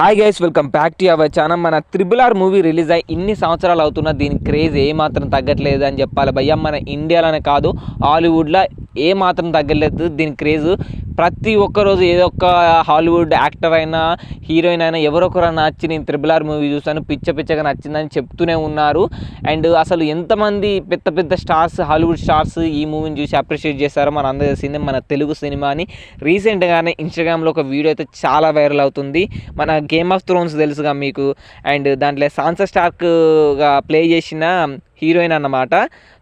Hi guys, welcome back to our channel. మన triple R movie release అయ్యి ఇన్ని సంవత్సరాలు అవుతున్నా దీని క్రేజ్ ఏమాత్రం తగ్గట్లేదు అని చెప్పాలి భయ్య. మన ఇండియాలోనే కాదు, హాలీవుడ్లో ఏమాత్రం తగ్గలేదు దీని క్రేజ్. ప్రతి ఒక్కరోజు ఏదో ఒక హాలీవుడ్ యాక్టర్ అయినా హీరోయిన్ అయినా ఎవరొకరైనా వచ్చి నేను త్రిబుల్ ఆర్ మూవీ చూసాను, పిచ్చగా నచ్చిందని చెప్తూనే ఉన్నారు. అండ్ అసలు ఎంతమంది పెద్ద పెద్ద స్టార్స్, హాలీవుడ్ స్టార్స్ ఈ మూవీని చూసి అప్రిషియేట్ చేస్తారో మన అందరూ తెలిసిందే. మన తెలుగు సినిమాని రీసెంట్గానే ఇన్స్టాగ్రామ్లో ఒక వీడియో అయితే చాలా వైరల్ అవుతుంది. మన గేమ్ ఆఫ్ థ్రోన్స్ తెలుసుగా మీకు. అండ్ దాంట్లో సాన్సా స్టార్క్గా ప్లే చేసిన హీరోయిన్ అన్నమాట,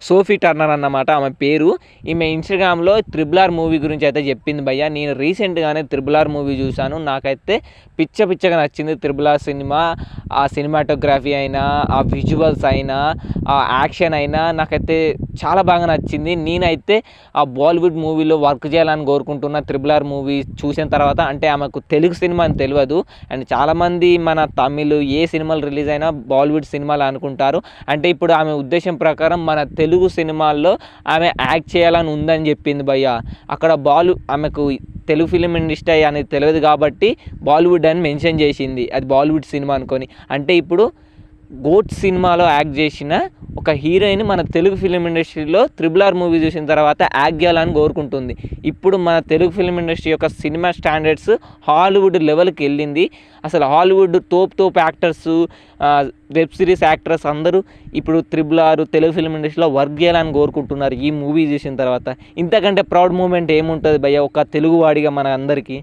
సోఫీ టర్నర్ అన్నమాట ఆమె పేరు. ఈమె ఇన్స్టాగ్రామ్లో త్రిబుల్ ఆర్ మూవీ గురించి అయితే చెప్పింది భయ్య. నేను రీసెంట్గానే త్రిబుల్ ఆర్ మూవీ చూశాను, నాకైతే పిచ్చగా నచ్చింది త్రిబుల్ ఆర్ సినిమా. ఆ సినిమాటోగ్రఫీ అయినా, ఆ విజువల్స్ అయినా, ఆ యాక్షన్ అయినా నాకైతే చాలా బాగా నచ్చింది. నేనైతే ఆ బాలీవుడ్ మూవీలో వర్క్ చేయాలని కోరుకుంటున్న త్రిబుల్ ఆర్ మూవీ చూసిన తర్వాత. అంటే ఆమెకు తెలుగు సినిమా అని తెలియదు, అండ్ చాలామంది మన తమిళ్ ఏ సినిమాలు రిలీజ్ అయినా బాలీవుడ్ సినిమాలు అనుకుంటారు. అంటే ఇప్పుడు ఆమె ఉద్దేశం ప్రకారం మన తెలుగు సినిమాల్లో ఆమె యాక్ట్ చేయాలని ఉందని చెప్పింది భయ్య. అక్కడ ఆమెకు తెలుగు ఫిలిం ఇండస్ట్రీ అనేది తెలియదు కాబట్టి బాలీవుడ్ అని మెన్షన్ చేసింది, అది బాలీవుడ్ సినిమా అనుకొని. అంటే ఇప్పుడు గోట్ సినిమాలో యాక్ట్ చేసిన ఒక హీరోయిన్ మన తెలుగు ఫిలిం ఇండస్ట్రీలో త్రిబుల్ ఆర్ మూవీ చూసిన తర్వాత యాక్ట్ చేయాలని కోరుకుంటుంది. ఇప్పుడు మన తెలుగు ఫిలిం ఇండస్ట్రీ యొక్క సినిమా స్టాండర్డ్స్ హాలీవుడ్ లెవెల్కి వెళ్ళింది. అసలు హాలీవుడ్ తోపు యాక్టర్స్, వెబ్ సిరీస్ యాక్టర్స్ అందరూ ఇప్పుడు త్రిబుల్ ఆర్ తెలుగు ఫిలిం ఇండస్ట్రీలో వర్క్ చేయాలని కోరుకుంటున్నారు ఈ మూవీ చూసిన తర్వాత. ఇంతకంటే ప్రౌడ్ మూమెంట్ ఏముంటుంది భయ్య ఒక తెలుగువాడిగా మన అందరికీ.